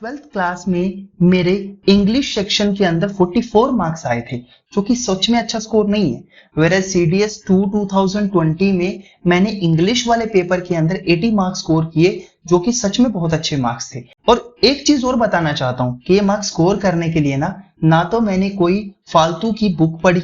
Twelfth class में मेरे English section के अंदर 44 मार्क्स आए थे, जो कि सच में अच्छा स्कोर नहीं है। वेरएज CDS 2 2020 में मैंने इंग्लिश वाले पेपर के अंदर 80 मार्क्स स्कोर किए, जो कि सच में बहुत अच्छे मार्क्स थे। और एक चीज और बताना चाहता हूँ कि ये मार्क्स स्कोर करने के लिए ना तो मैंने कोई फालतू की बुक पढ़ी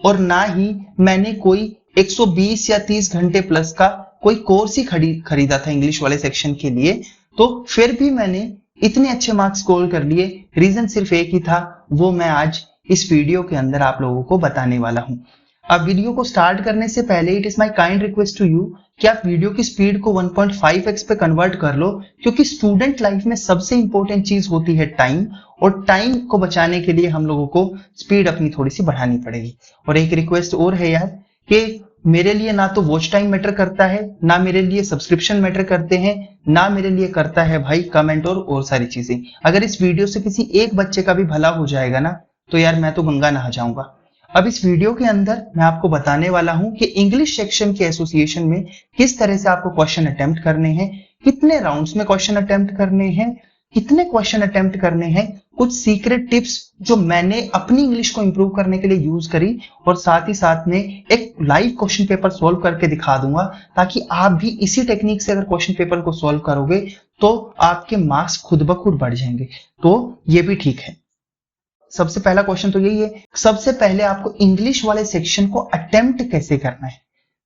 और ना ही मैंने कोई 120 या 30 घंटे प्लस का कोई कोर्स ही खरीदा था इंग्लिश वाले सेक्शन के लिए। तो फिर भी मैंने इतने अच्छे मार्क्स स्कोर कर लिए। रीजन सिर्फ एक ही था, वो मैं आज इस वीडियो के अंदर आप लोगों को बताने वाला हूं। अब वीडियो को स्टार्ट करने से पहले it is my kind request to you कि आप वीडियो की स्पीड को 1.5x पे कन्वर्ट कर लो, क्योंकि स्टूडेंट लाइफ में सबसे इंपॉर्टेंट चीज होती है टाइम, और टाइम को बचाने के लिए हम लोगों को स्पीड अपनी थोड़ी सी बढ़ानी पड़ेगी। और एक रिक्वेस्ट और है यार कि मेरे लिए ना तो वॉच टाइम मैटर करता है, ना मेरे लिए सब्सक्रिप्शन मैटर करते हैं, ना मेरे लिए करता है भाई कमेंट और सारी चीजें। अगर इस वीडियो से किसी एक बच्चे का भी भला हो जाएगा ना, तो यार मैं तो गंगा नहा जाऊंगा। अब इस वीडियो के अंदर मैं आपको बताने वाला हूं कि इंग्लिश सेक्शन के एसोसिएशन में किस तरह से आपको क्वेश्चन अटेम्प्ट करने हैं, कितने राउंड्स में क्वेश्चन अटेम्प्ट करने हैं, कितने क्वेश्चन अटेम्प्ट करने हैं, कुछ सीक्रेट टिप्स जो मैंने अपनी इंग्लिश को इंप्रूव करने के लिए यूज करी, और साथ ही साथ में एक लाइव क्वेश्चन पेपर सॉल्व करके दिखा दूंगा, ताकि आप भी इसी टेक्निक से अगर क्वेश्चन पेपर को सॉल्व करोगे तो आपके मार्क्स खुद ब खुद बढ़ जाएंगे। तो ये भी ठीक है। सबसे पहला क्वेश्चन तो यही है, सबसे पहले आपको इंग्लिश वाले सेक्शन को अटेम्प्ट कैसे करना है।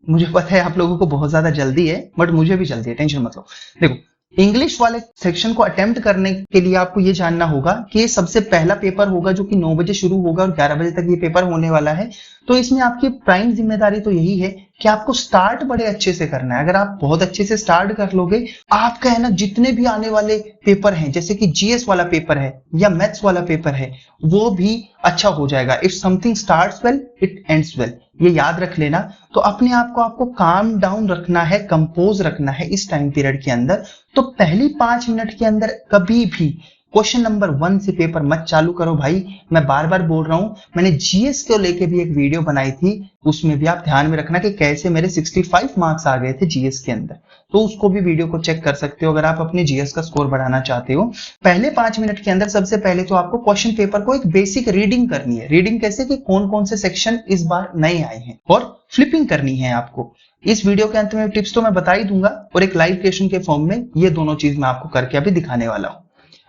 मुझे पता है आप लोगों को बहुत ज्यादा जल्दी है, बट मुझे भी जल्दी है, टेंशन मत लो। देखो, इंग्लिश वाले सेक्शन को अटेम्प्ट करने के लिए आपको ये जानना होगा कि ये सबसे पहला पेपर होगा जो कि 9 बजे शुरू होगा और 11 बजे तक ये पेपर होने वाला है। तो इसमें आपकी प्राइम जिम्मेदारी तो यही है कि आपको स्टार्ट बड़े अच्छे से करना है। अगर आप बहुत अच्छे से स्टार्ट कर लोगे, आपका है ना जितने भी आने वाले पेपर हैं, जैसे कि GS वाला पेपर है या मैथ्स वाला पेपर है, वो भी अच्छा हो जाएगा। If something starts well it ends well, ये याद रख लेना। तो अपने आप को आपको काम डाउन रखना है, कंपोज रखना है इस टाइम पीरियड के अंदर। तो पहली 5 मिनट के अंदर कभी भी क्वेश्चन नंबर 1 से पेपर मत चालू करो भाई। मैं बार बार बोल रहा हूं, मैंने GS को लेके भी एक वीडियो बनाई थी, उसमें भी आप ध्यान में रखना कि कैसे मेरे 65 मार्क्स आ गए थे GS के अंदर। तो उसको भी वीडियो को चेक कर सकते हो अगर आप अपने GS का स्कोर बढ़ाना चाहते हो। पहले 5 मिनट के अंदर सबसे पहले तो आपको क्वेश्चन पेपर को एक बेसिक रीडिंग करनी है। रीडिंग कैसे कि कौन कौन से सेक्शन इस बार नए आए हैं, और फ्लिपिंग करनी है आपको। इस वीडियो के अंत में टिप्स तो मैं बता ही दूंगा, और एक लाइव क्वेश्चन के फॉर्म में ये दोनों चीज मैं आपको करके अभी दिखाने वाला हूं।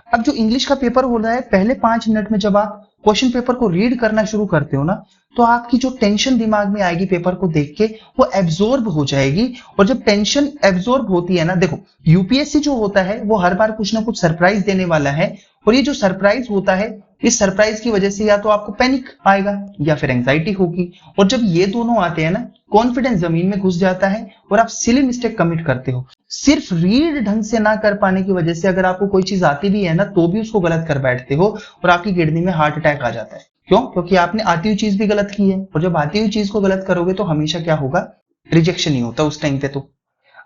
अब जो इंग्लिश का पेपर हो रहा है, पहले 5 मिनट में जब आप क्वेश्चन पेपर को रीड करना शुरू करते हो ना, तो आपकी जो टेंशन दिमाग में आएगी पेपर को देख के, वो एब्जॉर्ब हो जाएगी। और जब टेंशन एब्जॉर्ब होती है ना, देखो UPSC जो होता है वो हर बार कुछ ना कुछ सरप्राइज देने वाला है, और ये जो सरप्राइज होता है, इस सरप्राइज की वजह से या तो आपको पैनिक आएगा या फिर एंजाइटी होगी। और जब ये दोनों आते हैं ना, कॉन्फिडेंस जमीन में घुस जाता है और आप सिली मिस्टेक कमिट करते हो। सिर्फ रीड ढंग से ना कर पाने की वजह से अगर आपको कोई चीज आती भी है ना, तो भी उसको गलत कर बैठते हो और आपकी किडनी में हार्ट अटैक आ जाता है। क्यों? क्योंकि आपने आती हुई चीज भी गलत की है, और जब आती हुई चीज को गलत करोगे तो हमेशा क्या होगा, रिजेक्शन ही होता उस टाइम पे। तो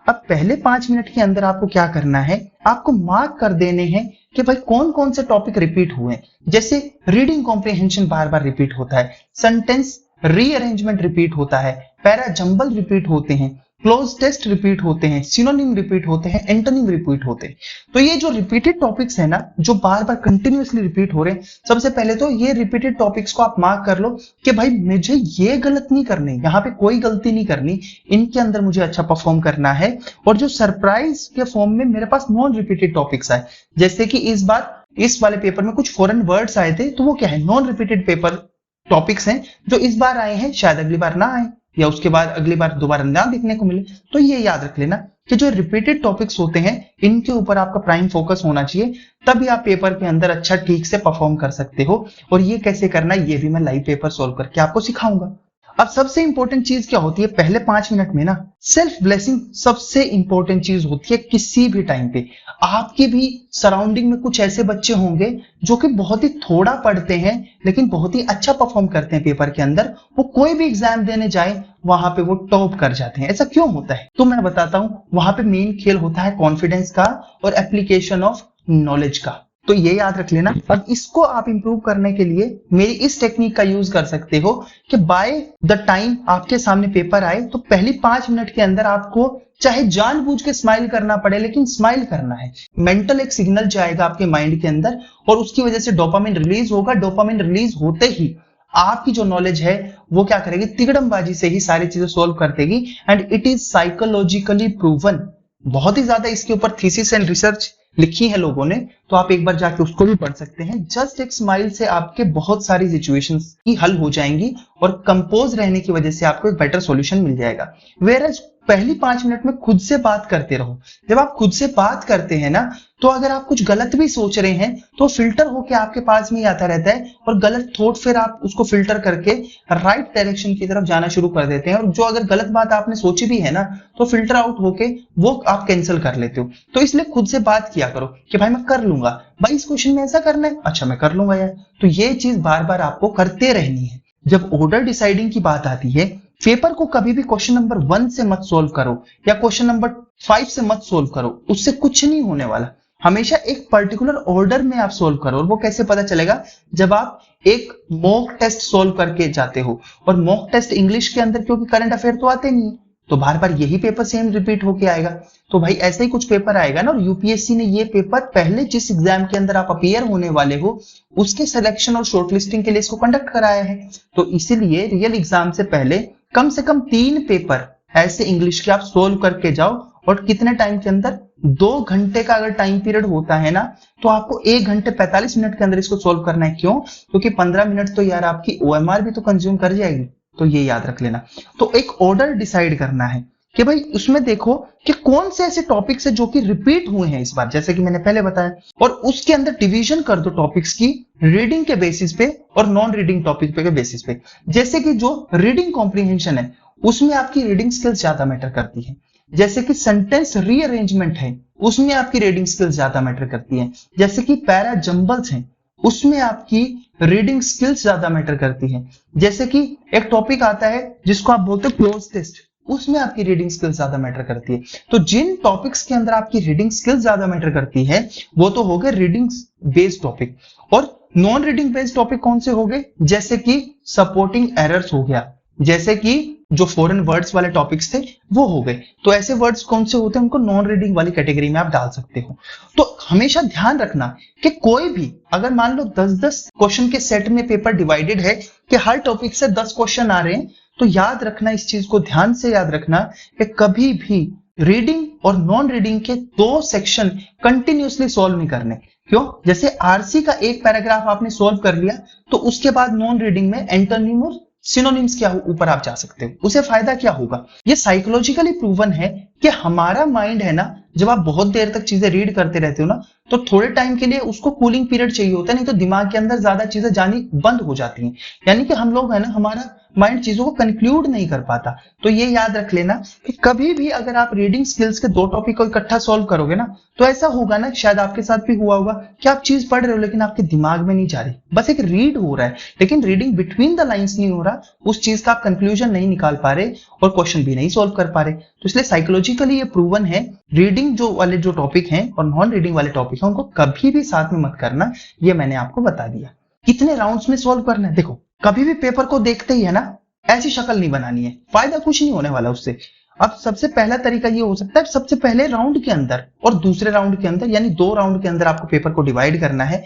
अब पहले 5 मिनट के अंदर आपको क्या करना है, आपको मार्क कर देने हैं कि भाई कौन कौन से टॉपिक रिपीट हुए हैं। जैसे रीडिंग कॉम्प्रिहेंशन बार बार रिपीट होता है, सेंटेंस रीअरेंजमेंट रिपीट होता है, पैरा जंबल रिपीट होते हैं, क्लोज टेस्ट रिपीट होते हैं, सिनोनिम रिपीट होते हैं, एंटोनिम रिपीट होते हैं। तो ये जो रिपीटेड टॉपिक्स है ना, जो बार बार कंटिन्यूअसली रिपीट हो रहे हैं, सबसे पहले तो ये रिपीटेड टॉपिक्स को आप मार्क कर लो कि भाई मुझे ये गलत नहीं करनी, यहाँ पे कोई गलती नहीं करनी, इनके अंदर मुझे अच्छा परफॉर्म करना है। और जो सरप्राइज के फॉर्म में मेरे पास नॉन रिपीटेड टॉपिक्स आए, जैसे कि इस बार इस वाले पेपर में कुछ फॉरेन वर्ड्स आए थे, तो वो क्या है, नॉन रिपीटेड पेपर टॉपिक्स हैं जो इस बार आए हैं, शायद अगली बार ना आए, या उसके बाद अगली बार दोबारा ना देखने को मिले। तो ये याद रख लेना कि जो रिपीटेड टॉपिक्स होते हैं, इनके ऊपर आपका प्राइम फोकस होना चाहिए, तभी आप पेपर के अंदर अच्छा ठीक से परफॉर्म कर सकते हो। और ये कैसे करना है, ये भी मैं लाइव पेपर सॉल्व करके आपको सिखाऊंगा। अब सबसे इंपॉर्टेंट चीज क्या होती है, पहले 5 मिनट में ना सेल्फ ब्लेसिंग सबसे इंपॉर्टेंट चीज होती है। किसी भी टाइम पे आपके भी सराउंडिंग में कुछ ऐसे बच्चे होंगे जो कि बहुत ही थोड़ा पढ़ते हैं लेकिन बहुत ही अच्छा परफॉर्म करते हैं पेपर के अंदर। वो कोई भी एग्जाम देने जाए वहां पे वो टॉप कर जाते हैं। ऐसा क्यों होता है, तो मैं बताता हूं। वहां पे मेन खेल होता है कॉन्फिडेंस का और एप्लीकेशन ऑफ नॉलेज का। तो ये याद रख लेना। अब इसको आप इंप्रूव करने के लिए मेरी इस टेक्निक का यूज कर सकते हो कि बाय द टाइम आपके सामने पेपर आए तो पहली 5 मिनट के अंदर आपको चाहे जानबूझ के स्माइल करना पड़े, लेकिन स्माइल करना है। मेंटल एक सिग्नल जाएगा आपके माइंड के अंदर और उसकी वजह से डोपामिन रिलीज होगा। डोपामिन रिलीज होते ही आपकी जो नॉलेज है वो क्या करेगी, तिगड़मबाजी से ही सारी चीजें सोल्व कर देगी। And it is psychologically proven. बहुत ही ज्यादा इसके ऊपर थीसिस एंड रिसर्च लिखी है लोगों ने, तो आप एक बार जाके उसको भी पढ़ सकते हैं। जस्ट एक स्माइल से आपके बहुत सारी सिचुएशंस की हल हो जाएंगी और कंपोज रहने की वजह से आपको एक बेटर सॉल्यूशन मिल जाएगा। वेयरएज पहली 5 मिनट में खुद से बात करते रहो। जब आप खुद से बात करते हैं ना, तो अगर आप कुछ गलत भी सोच रहे हैं तो फिल्टर होके आपके पास में ही आता रहता है और गलत थॉट फिर आप उसको फिल्टर करके राइट डायरेक्शन की तरफ जाना शुरू कर देते हैं। और जो अगर गलत बात आपने सोची भी है ना, तो फिल्टर आउट होके वो आप कैंसिल कर लेते हो। तो इसलिए खुद से बात किया करो कि भाई मैं कर लूंगा, भाई इस क्वेश्चन में ऐसा करना है, अच्छा मैं कर लूंगा यार। तो ये चीज बार बार आपको करते रहनी है। जब ऑर्डर डिसाइडिंग की बात आती है, पेपर को कभी भी क्वेश्चन नंबर 1 से मत सोल्व करो या क्वेश्चन नंबर 5 से मत सोल्व करो, उससे कुछ नहीं होने वाला। हमेशा एक पर्टिकुलर ऑर्डर में आप सोल्व करो। और वो कैसे पता चलेगा, जब आप एक मॉक टेस्ट सोल्व करके जाते हो। और मॉक टेस्ट इंग्लिश के अंदर क्योंकि करंट अफेयर तो आते नहीं है, तो बार बार यही पेपर सेम रिपीट होके आएगा। तो भाई ऐसे ही कुछ पेपर आएगा ना। और यूपीएससी ने ये पेपर पहले जिस एग्जाम के अंदर आप अपीयर होने वाले हो उसके सिलेक्शन और शॉर्टलिस्टिंग के लिए इसको कंडक्ट कराया है। तो इसीलिए रियल एग्जाम से पहले कम से कम 3 पेपर ऐसे इंग्लिश के आप सोल्व करके जाओ। और कितने टाइम के अंदर, 2 घंटे का अगर टाइम पीरियड होता है ना, तो आपको 1 घंटे 45 मिनट के अंदर इसको सोल्व करना है। क्यों? क्योंकि 15 मिनट तो यार आपकी ओएमआर भी तो कंज्यूम कर जाएगी। तो ये याद रख लेना। तो एक ऑर्डर डिसाइड करना है कि भाई उसमें देखो कि कौन से ऐसे टॉपिक्स है जो कि रिपीट हुए हैं इस बार, जैसे कि मैंने पहले बताया। और उसके अंदर डिवीजन कर दो टॉपिक्स की रीडिंग के बेसिस पे और नॉन रीडिंग टॉपिक पे के बेसिस पे। जैसे कि जो रीडिंग कॉम्प्रिहेंशन है उसमें आपकी रीडिंग स्किल्स ज्यादा मैटर करती है। जैसे कि सेंटेंस रीअरेंजमेंट है उसमें आपकी रीडिंग स्किल्स ज्यादा मैटर करती है। जैसे कि पैरा जंबल्स हैं उसमें आपकी रीडिंग स्किल्स ज्यादा मैटर करती है। जैसे कि एक टॉपिक आता है जिसको आप बोलते हो क्लोज टेस्ट, उसमें आपकी रीडिंग स्किल्स ज्यादा मैटर करती है। तो जिन टॉपिक्स के अंदर आपकी रीडिंग स्किल्स ज्यादा मैटर करती है वो तो हो गए रीडिंग बेस्ड टॉपिक। और नॉन रीडिंग बेस्ड टॉपिक कौन से हो गए? जैसे कि सपोर्टिंग एरर्स हो गया, जैसे कि जो फॉरेन वर्ड्स वाले टॉपिक्स थे वो हो गए। तो ऐसे वर्ड्स कौन से होते हैं उनको नॉन रीडिंग वाली कैटेगरी में आप डाल सकते हो। तो हमेशा ध्यान रखना कि कोई भी अगर मान लो 10-10 क्वेश्चन के सेट में पेपर डिवाइडेड है कि हर टॉपिक से 10 क्वेश्चन आ रहे हैं, तो याद रखना, इस चीज को ध्यान से याद रखना कि कभी भी रीडिंग और नॉन रीडिंग के 2 सेक्शन कंटिन्यूसली सॉल्व नहीं करने। क्यों? जैसे आरसी का एक पैराग्राफ आपने सॉल्व कर लिया तो उसके बाद नॉन रीडिंग में एंटोनिम और सिनोनिम्स क्या ऊपर आप जा सकते हो, उसे फायदा क्या होगा? ये साइकोलॉजिकली प्रूवन है कि हमारा माइंड है ना, जब आप बहुत देर तक चीजें रीड करते रहते हो ना, तो थोड़े टाइम के लिए उसको कूलिंग पीरियड चाहिए होता है, नहीं तो दिमाग के अंदर ज्यादा चीजें जानी बंद हो जाती हैं। यानी कि हम लोग है ना, हमारा माइंड चीजों को कंक्लूड नहीं कर पाता। तो ये याद रख लेना कि कभी भी अगर आप रीडिंग स्किल्स के 2 टॉपिक को इकट्ठा सॉल्व करोगे ना, तो ऐसा होगा ना, शायद आपके साथ भी हुआ होगा कि आप चीज पढ़ रहे हो लेकिन आपके दिमाग में नहीं जा रही, बस एक रीड हो रहा है लेकिन रीडिंग बिटवीन द लाइंस नहीं हो रहा, उस चीज का आप कंक्लूजन नहीं निकाल पा रहे और क्वेश्चन भी नहीं सॉल्व कर पा रहे। तो इसलिए साइकोलॉजिकली ये प्रूवन है, रीडिंग जो टॉपिक हैं और नॉन रीडिंग वाले टॉपिक हैं उनको कभी भी साथ में मत करना। ये मैंने आपको बता दिया। कितने राउंड्स में सॉल्व करना है? देखो, कभी भी पेपर को देखते ही है ना, ऐसी शक्ल नहीं बनानी है, फायदा कुछ नहीं होने वाला उससे। अब सबसे पहला तरीका ये हो सकता है, सबसे पहले राउंड के अंदर और दूसरे राउंड के अंदर, यानी 2 राउंड के अंदर आपको पेपर को डिवाइड करना है।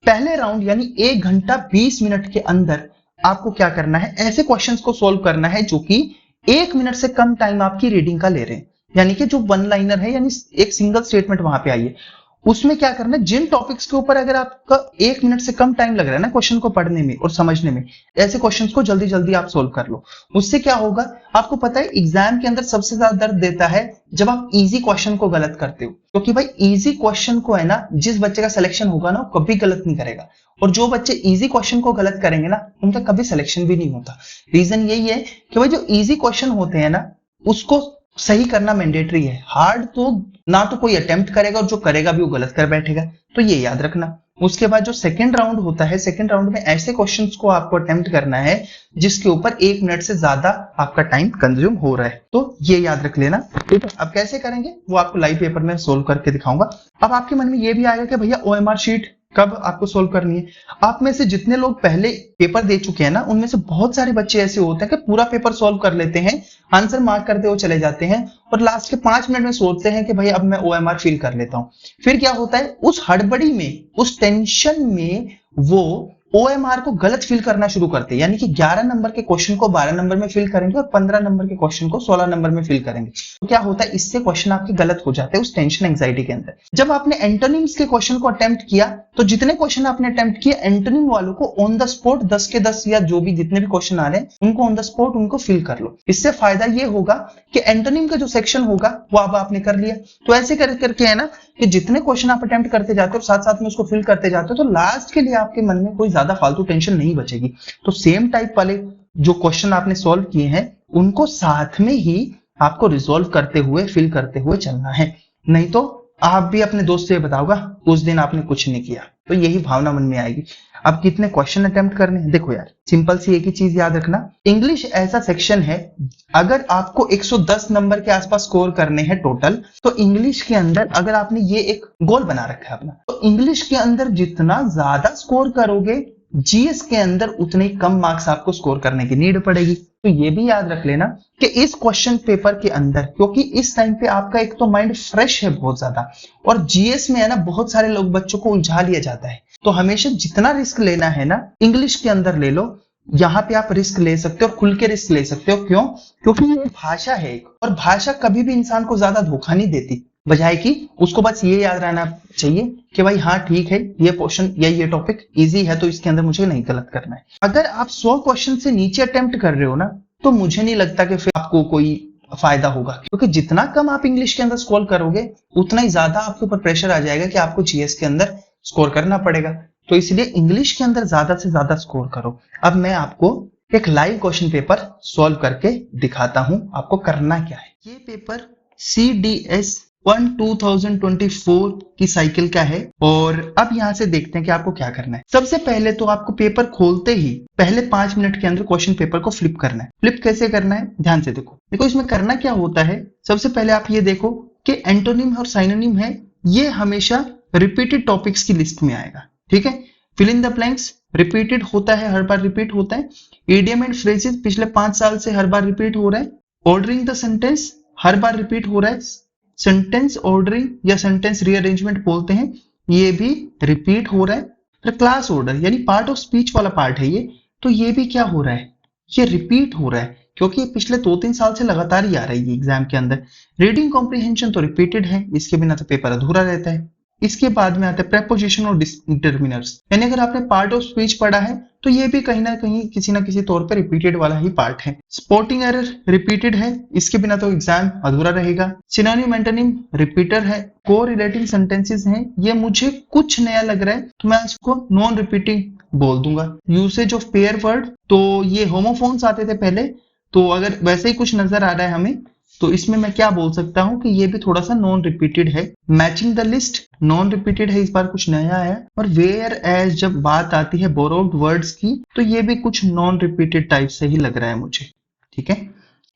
पहले राउंड यानी 1 घंटा 20 मिनट के अंदर आपको क्या करना है, ऐसे क्वेश्चंस को सॉल्व करना है जो कि 1 मिनट से कम टाइम आपकी रीडिंग का ले रहे हैं। यानी कि जो 1 लाइनर है, यानी एक सिंगल स्टेटमेंट वहां पे आई है, उसमें क्या करना है, जिन टॉपिक्स के ऊपर अगर आपका 1 मिनट से कम टाइम लग रहा है ना क्वेश्चन को पढ़ने में और समझने में, ऐसे क्वेश्चंस को जल्दी जल्दी आप सोल्व कर लो। उससे क्या होगा, आपको पता है एग्जाम के अंदर सबसे ज्यादा दर्द देता है जब आप इजी क्वेश्चन को गलत करते हो। क्योंकि भाई इजी क्वेश्चन को है ना, जिस बच्चे का सिलेक्शन होगा ना वो कभी गलत नहीं करेगा, और जो बच्चे इजी क्वेश्चन को गलत करेंगे ना उनका कभी सिलेक्शन भी नहीं होता। रीजन यही है कि भाई जो इजी क्वेश्चन होते हैं ना उसको सही करना मैंडेटरी है, हार्ड तो ना तो कोई अटेम्प्ट करेगा और जो करेगा भी वो गलत कर बैठेगा। तो ये याद रखना। उसके बाद जो सेकंड राउंड होता है, सेकंड राउंड में ऐसे क्वेश्चंस को आपको अटेम्प्ट करना है जिसके ऊपर 1 मिनट से ज्यादा आपका टाइम कंज्यूम हो रहा है। तो ये याद रख लेना। ठीक है, अब कैसे करेंगे वो आपको लाइव पेपर में सोल्व करके दिखाऊंगा। अब आपके मन में ये भी आएगा कि भैया ओएमआर शीट कब आपको सोल्व करनी है। आप में से जितने लोग पहले पेपर दे चुके हैं ना, उनमें से बहुत सारे बच्चे ऐसे होते हैं कि पूरा पेपर सॉल्व कर लेते हैं, आंसर मार्क करते हुए चले जाते हैं और लास्ट के 5 मिनट में सोचते हैं कि भाई अब मैं OMR फिल कर लेता हूं। फिर क्या होता है, उस हड़बड़ी में, उस टेंशन में वो OMR को गलत फिल करना शुरू करते हैं, यानी कि 11 नंबर के क्वेश्चन को 12 नंबर में फिल करेंगे और 15 नंबर के क्वेश्चन को 16 नंबर में फिल करेंगे। तो क्या होता है, इससे क्वेश्चन आपके गलत हो जाते हैं उस टेंशन एंजाइटी के अंदर। जब आपने एंटोनिम्स के क्वेश्चन को अटेम्प्ट किया तो जितने क्वेश्चन आपने अटेम्प्ट किए, एंटोनिम वालों को ऑन द स्पॉट 10 के 10 या जो भी जितने भी क्वेश्चन आ रहे हैं उनको ऑन द स्पॉट उनको फिल कर लो। इससे फायदा ये होगा कि एंटोनिम का जो सेक्शन होगा वो अब आपने कर लिया। तो ऐसे करके है ना कि जितने क्वेश्चन आप अटेम्प्ट करते जाते हो साथ साथ में उसको फिल करते जाते हो, तो लास्ट के लिए आपके मन में कोई ज्यादा फालतू टेंशन नहीं बचेगी। तो सेम टाइप वाले जो क्वेश्चन आपने सॉल्व किए हैं उनको साथ में ही आपको रिजॉल्व करते हुए, फिल करते हुए चलना है। नहीं तो आप भी अपने दोस्त से बताओगा उस दिन आपने कुछ नहीं किया, तो यही भावना मन में आएगी। अब कितने क्वेश्चन अटेम्प्ट करने हैं, देखो यार सिंपल सी एक ही चीज याद रखना, इंग्लिश ऐसा सेक्शन है अगर आपको 110 नंबर के आसपास स्कोर करने हैं टोटल, तो इंग्लिश के अंदर अगर आपने ये एक गोल बना रखा है अपना, तो इंग्लिश के अंदर जितना ज्यादा स्कोर करोगे GS के अंदर उतने ही कम मार्क्स आपको स्कोर करने की नीड पड़ेगी। तो ये भी याद रख लेना कि इस क्वेश्चन पेपर के अंदर, क्योंकि इस टाइम पे आपका एक तो माइंड फ्रेश है बहुत ज्यादा, और GS में है ना बहुत सारे लोग बच्चों को उलझा लिया जाता है। तो हमेशा जितना रिस्क लेना है ना इंग्लिश के अंदर ले लो, यहाँ पे आप रिस्क ले सकते हो और खुल के रिस्क ले सकते हो। क्यों? क्योंकि ये भाषा है एक, और भाषा कभी भी इंसान को ज्यादा धोखा नहीं देती, बजाय कि उसको बस ये याद रहना चाहिए कि भाई हाँ ठीक है ये क्वेश्चन या ये टॉपिक इजी है तो इसके अंदर मुझे नहीं गलत करना है। अगर आप 100 क्वेश्चन से नीचे अटेम्प्ट कर रहे हो ना, तो मुझे नहीं लगता कि फिर आपको कोई फायदा होगा, क्योंकि जितना कम आप इंग्लिश के अंदर स्कोर करोगे उतना ही ज्यादा आपके ऊपर प्रेशर आ जाएगा कि आपको GS के अंदर स्कोर करना पड़ेगा। तो इसलिए इंग्लिश के अंदर ज्यादा से ज्यादा स्कोर करो। अब मैं आपको एक लाइव क्वेश्चन पेपर सॉल्व करके दिखाता हूं आपको करना क्या है। ये पेपर CDS 1 2024 की साइकिल का है, और अब यहां से देखते हैं कि आपको क्या करना है। सबसे पहले तो आपको पेपर खोलते ही पहले 5 मिनट के अंदर क्वेश्चन पेपर को फ्लिप करना है। फ्लिप कैसे करना है ध्यान से देखो इसमें करना क्या होता है। सबसे पहले आप ये देखो कि एंटोनिम और साइनोनिम है, ये हमेशा रिपीटेड टॉपिक्स की लिस्ट में आएगा, ठीक है। Fill in the blanks repeated होता है, हर बार रिपीट होता है। इडियम एंड फ्रेजेस पिछले 5 साल से हर बार रिपीट हो रहा है। Ordering the sentence her bar repeat हो रहा है। सेंटेंस ऑर्डरिंग या सेंटेंस रीअरेंजमेंट बोलते हैं, ये भी रिपीट हो रहा है। फिर क्लास ऑर्डर यानी पार्ट ऑफ स्पीच वाला पार्ट है ये, तो ये भी क्या हो रहा है, ये रिपीट हो रहा है, क्योंकि ये पिछले 2-3 साल से लगातार ही आ रही है एग्जाम के अंदर। रीडिंग कॉम्प्रिहेंशन तो रिपीटेड है, इसके बिना तो पेपर अधूरा रहता है। इसके बाद में आता है प्रेपोजिशन और डिटर्मिनर्स, यानी अगर आपने पार्ट ऑफ स्पीच पढ़ा है तो ये भी कहीं ना किसी तौर पर रिपीटेड वाला ही पार्ट है। स्पोर्टिंग एरर रिपीटेड है, इसके बिना तो एग्जाम अधूरा रहेगा। सिनोनिम एंटोनिम रिपीटर है। को रिलेटिंग सेंटेंसेस हैं, ये मुझे कुछ नया लग रहा है तो मैं इसको नॉन रिपीटिंग बोल दूंगा। यूसेज ऑफ पेयर वर्ड, तो ये होमोफोन्स आते थे पहले, तो अगर वैसे ही कुछ नजर आ रहा है हमें तो इसमें मैं क्या बोल सकता हूं कि ये भी थोड़ा सा नॉन रिपीटेड है। Matching the list non repeated है, इस बार कुछ नया है। और वेयर एज जब बात आती है बोरोव्ड वर्ड्स की, तो ये भी कुछ नॉन रिपीटेड टाइप से ही लग रहा है मुझे, ठीक है।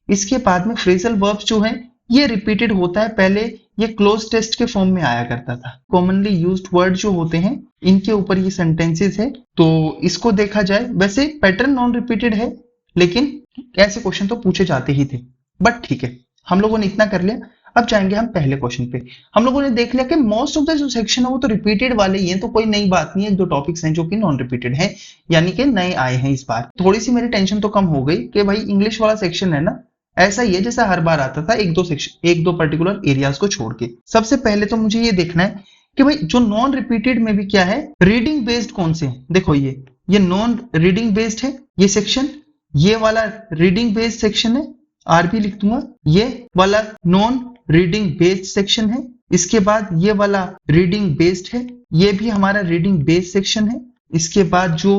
इसके बाद में फ्रेजल वर्ब्स जो है ये रिपीटेड होता है, पहले ये क्लोज टेस्ट के फॉर्म में आया करता था। कॉमनली यूज्ड वर्ड जो होते हैं इनके ऊपर ये सेंटेंसेस है, तो इसको देखा जाए वैसे पैटर्न नॉन रिपीटेड है, लेकिन ऐसे क्वेश्चन तो पूछे जाते ही थे। बट ठीक है, हम लोगों ने इतना कर लिया। अब जाएंगे हम पहले क्वेश्चन पे। हम लोगों ने देख लिया कि मोस्ट ऑफ द जो सेक्शन है वो तो रिपीटेड वाले ही हैं, तो कोई नई बात नहीं है। जो टॉपिक्स हैं जो कि नॉन रिपीटेड हैं, यानी कि नए आए हैं इस बार। थोड़ी सी मेरी टेंशन तो कम हो गई कि भाई इंग्लिश वाला सेक्शन है ना, ऐसा ही है जैसा हर बार आता था, एक दो पर्टिकुलर एरियाज को छोड़ के। सबसे पहले तो मुझे ये देखना है कि भाई जो नॉन रिपीटेड में भी क्या है, रीडिंग बेस्ड कौन से हैं। देखो ये नॉन रीडिंग बेस्ड है ये सेक्शन, ये वाला रीडिंग बेस्ड सेक्शन है, आरबी लिख दूंगा। ये वाला नॉन रीडिंग बेस्ड सेक्शन है। इसके बाद ये वाला रीडिंग बेस्ड है, ये भी हमारा रीडिंग बेस्ड सेक्शन है। इसके बाद जो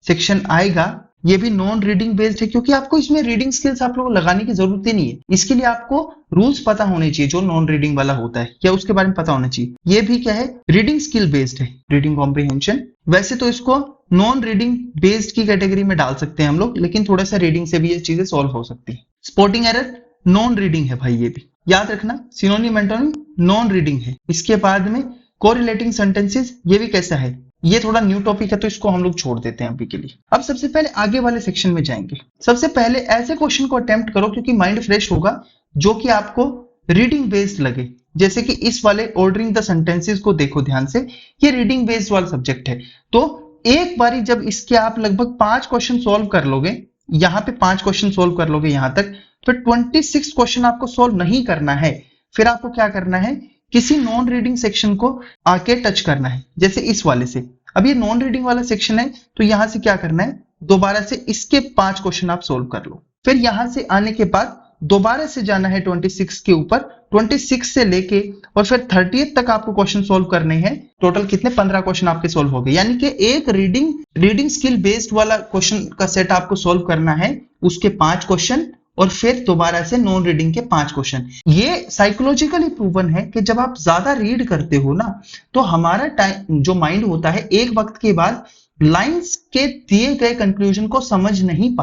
सेक्शन आएगा ये भी नॉन रीडिंग बेस्ड है, क्योंकि आपको इसमें रीडिंग स्किल्स आप लोगों को लगाने की जरूरत ही नहीं है। इसके लिए आपको रूल्स पता होने चाहिए जो नॉन रीडिंग वाला होता है, या उसके बारे में पता होना चाहिए। ये भी क्या है, रीडिंग स्किल बेस्ड है, रीडिंग कॉम्प्रिहेंशन। वैसे तो इसको नॉन रीडिंग बेस्ड की कैटेगरी में डाल सकते हैं हम लोग, लेकिन थोड़ा सा रीडिंग से भी ये चीजें सॉल्व हो सकती है। स्पोर्टिंग एरर नॉन रीडिंग है भाई, ये भी याद रखना। सिनोनिम एंटोनिम नॉन रीडिंग है। इसके बाद में कोरिलेटिंग सेंटेंसेस, ये भी कैसा है, ये थोड़ा न्यू टॉपिक है तो इसको हम लोग छोड़ देते हैं अभी के लिए। अब सबसे पहले आगे वाले सेक्शन में जाएंगे। सबसे पहले ऐसे क्वेश्चन को अटेम्प्ट करो क्योंकि माइंड फ्रेश होगा, जो कि आपको रीडिंग बेस्ड लगे। जैसे कि इस वाले ऑर्डरिंग द सेंटेंसेस को देखो ध्यान से, ये रीडिंग बेस्ड वाला सब्जेक्ट है। तो एक बारी जब इसके आप लगभग 5 क्वेश्चन सॉल्व कर लोगे, यहाँ पे 5 क्वेश्चन सॉल्व कर लोगे यहां तक, फिर 26 क्वेश्चन आपको सॉल्व नहीं करना है। फिर आपको क्या करना है, किसी नॉन रीडिंग सेक्शन को आके टच करना है, जैसे इस वाले से। अब ये नॉन रीडिंग वाला सेक्शन है तो यहां से क्या करना है, दोबारा से इसके 5 क्वेश्चन आप सोल्व कर लो। फिर यहां से आने के बाद दोबारा से जाना है 26 के ऊपर, 26 से लेके और फिर 30 तक आपको क्वेश्चन सोल्व करने हैं। टोटल कितने, 15 क्वेश्चन आपके सोल्व हो गए। यानी कि एक रीडिंग स्किल बेस्ड वाला क्वेश्चन का सेट आपको सोल्व करना है, उसके 5 क्वेश्चन और फिर दोबारा से नॉन रीडिंग के 5 क्वेश्चन। ये साइकोलॉजिकली प्रूवन है कि जब आप ज्यादा रीड करते हो ना, तो हमारा टाइम जो माइंड होता है एक वक्त के बाद लाइंस के दिए गए कंक्लूजन को समझ नहीं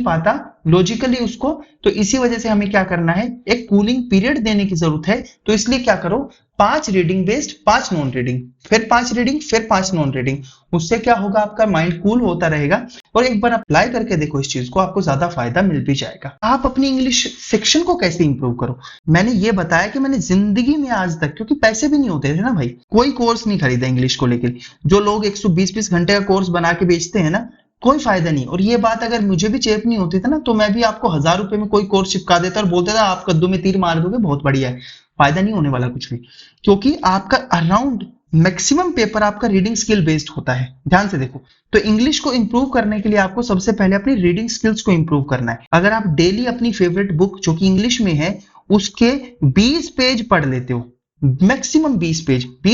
पाता लॉजिकली उसको। तो इसी वजह से हमें क्या करना है, एक कूलिंग पीरियड देने की जरूरत है। तो इसलिए क्या करो, 5 रीडिंग बेस्ड, 5 नॉन रीडिंग, फिर 5 रीडिंग, फिर 5 नॉन रीडिंग। उससे क्या होगा, आपका माइंड कूल होता रहेगा। और एक बार अप्लाई करके देखो इस चीज को, आपको ज्यादा फायदा मिल भी जाएगा। आप अपनी इंग्लिश सेक्शन को कैसे इंप्रूव करो, मैंने ये बताया कि मैंने जिंदगी में आज तक, क्योंकि पैसे भी नहीं होते थे ना भाई, कोई कोर्स नहीं खरीदा इंग्लिश को लेकर। जो लोग 120-20 घंटे का कोर्स बना के बेचते हैं ना, कोई फायदा नहीं। और ये बात अगर मुझे भी चेप नहीं होती थी ना, तो मैं भी आपको 1000 रुपए में कोई कोर्स चिपका देता और बोलता था आप कद्दू में तीर मार दोगे, बहुत बढ़िया है। फायदा नहीं होने वाला कुछ भी, क्योंकि आपका अराउंड मैक्सिमम पेपर आपका रीडिंग स्किल बेस्ड होता है। ध्यान से देखो, तो इंग्लिश को इंप्रूव करने के लिए आपको सबसे पहले अपनी रीडिंग स्किल्स को इंप्रूव करना है। अगर आप डेली अपनी फेवरेट बुक जो कि इंग्लिश में है उसके 20 पेज पढ़ लेते हो, मैक्सिमम 20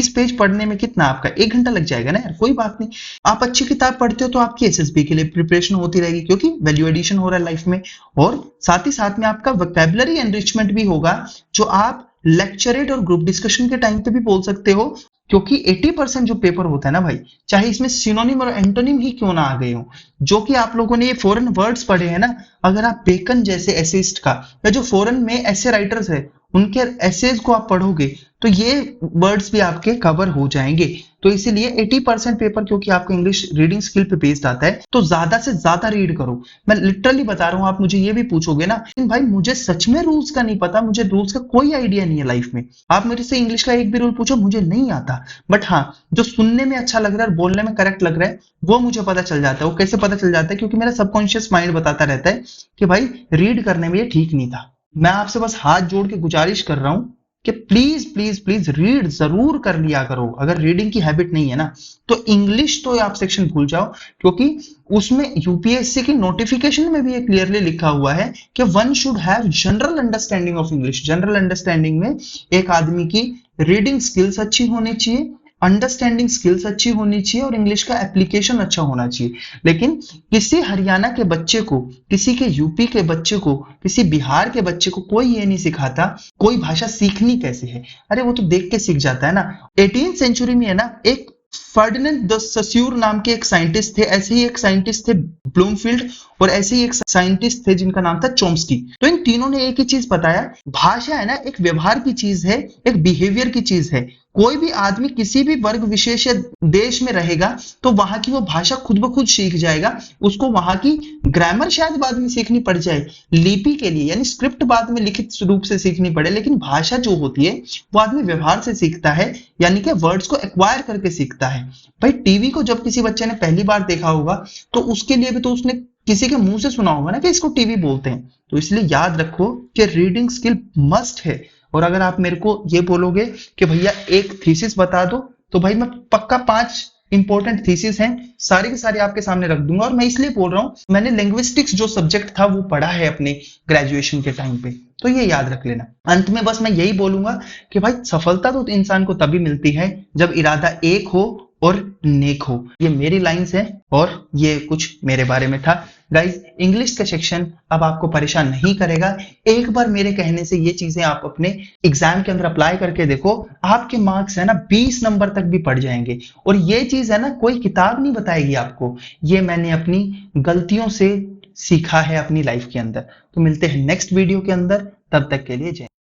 पेज पढ़ने में कितना आपका 1 घंटा लग जाएगा ना यार, कोई बात नहीं। आप अच्छी किताब पढ़ते हो तो आपकी एसएसबी के लिए प्रिपरेशन होती रहेगी, क्योंकि वैल्यू एडिशन हो रहा है लाइफ में। और साथ ही साथ में आपका वोकैबुलरी एनरिचमेंट भी होगा, जो आप लेक्चरेट और ग्रुप डिस्कशन के टाइम पे भी बोल सकते हो। क्योंकि 80% जो पेपर होता है ना भाई, चाहे इसमें सिनोनिम और एंटोनिम ही क्यों ना आ गए हो, जो कि आप लोगों ने ये फॉरेन वर्ड्स पढ़े हैं ना, अगर आप बेकन जैसे एसेइस्ट का या जो फॉरेन में ऐसे राइटर्स है उनके एसेज को आप पढ़ोगे तो ये वर्ड्स भी आपके कवर हो जाएंगे। तो इसीलिए 80% पेपर क्योंकि आपको इंग्लिश रीडिंग स्किल पे बेस्ड आता है, तो ज्यादा से ज्यादा रीड करो। मैं लिटरली बता रहा हूँ, आप मुझे ये भी पूछोगे ना भाई मुझे सच में रूल्स का नहीं पता, मुझे रूल्स का कोई आइडिया नहीं है लाइफ में, आप मेरे से इंग्लिश का एक भी रूल पूछो मुझे नहीं आता, बट हाँ जो सुनने में अच्छा लग रहा है और बोलने में करेक्ट लग रहा है वो मुझे पता चल जाता है। वो कैसे पता चल जाता है, क्योंकि मेरा सबकॉन्शियस माइंड बताता रहता है कि भाई रीड करने में ये ठीक नहीं था। मैं आपसे बस हाथ जोड़ के गुजारिश कर रहा हूं कि प्लीज प्लीज प्लीज रीड जरूर कर लिया करो। अगर रीडिंग की हैबिट नहीं है ना, तो इंग्लिश तो आप सेक्शन भूल जाओ, क्योंकि उसमें यूपीएससी की नोटिफिकेशन में भी ये क्लियरली लिखा हुआ है कि one should have general understanding of English. General understanding में एक आदमी की रीडिंग स्किल्स अच्छी होनी चाहिए, अंडरस्टैंडिंग स्किल्स अच्छी होनी चाहिए और इंग्लिश का एप्लीकेशन अच्छा होना चाहिए। लेकिन किसी हरियाणा के बच्चे को, किसी के यूपी के बच्चे को, किसी बिहार के बच्चे को कोई ये नहीं सिखाता कोई भाषा सीखनी कैसे है। अरे वो तो देख के सीख जाता है ना। 18th सेंचुरी में है ना, एक फर्डिनेंड द सस्यूर नाम के एक साइंटिस्ट थे, ऐसे ही एक साइंटिस्ट थे ब्लूमफील्ड, और ऐसे ही एक साइंटिस्ट थे जिनका नाम था चॉम्स्की। तो इन तीनों ने एक ही चीज बताया, भाषा है ना एक व्यवहार की चीज है, एक बिहेवियर की चीज है। कोई भी आदमी किसी भी वर्ग विशेष या देश में रहेगा तो वहां की वो भाषा खुद ब खुद सीख जाएगा। उसको वहां की ग्रामर शायद बाद में सीखनी पड़ जाए, लिपि के लिए यानी स्क्रिप्ट बाद में लिखित रूप से सीखनी पड़े, लेकिन भाषा जो होती है वो आदमी व्यवहार से सीखता है, यानी कि वर्ड्स को एक्वायर करके सीखता है। भाई टीवी को जब किसी बच्चे ने पहली बार देखा होगा तो उसके लिए भी तो उसने किसी के मुंह से सुना होगा ना कि इसको टीवी बोलते हैं। तो इसलिए याद रखो कि रीडिंग स्किल मस्ट है। और अगर आप मेरे को ये बोलोगे कि भैया एक थीसिस बता दो, तो भाई मैं पक्का 5 इंपॉर्टेंट थीसिस हैं, सारी की सारी आपके सामने रख दूंगा। और मैं इसलिए बोल रहा हूँ, मैंने लिंग्विस्टिक्स जो सब्जेक्ट था वो पढ़ा है अपने ग्रेजुएशन के टाइम पे, तो ये याद रख लेना। अंत में बस मैं यही बोलूंगा कि भाई सफलता तो इंसान को तभी मिलती है जब इरादा एक हो और नेक हो। ये मेरी लाइंस है और ये कुछ मेरे बारे में था। गाइज इंग्लिश का सेक्शन अब आपको परेशान नहीं करेगा। एक बार मेरे कहने से ये चीजें आप अपने एग्जाम के अंदर अप्लाई करके देखो, आपके मार्क्स है ना 20 नंबर तक भी पड़ जाएंगे। और ये चीज है ना कोई किताब नहीं बताएगी आपको, ये मैंने अपनी गलतियों से सीखा है अपनी लाइफ के अंदर। तो मिलते हैं नेक्स्ट वीडियो के अंदर, तब तक के लिए जय।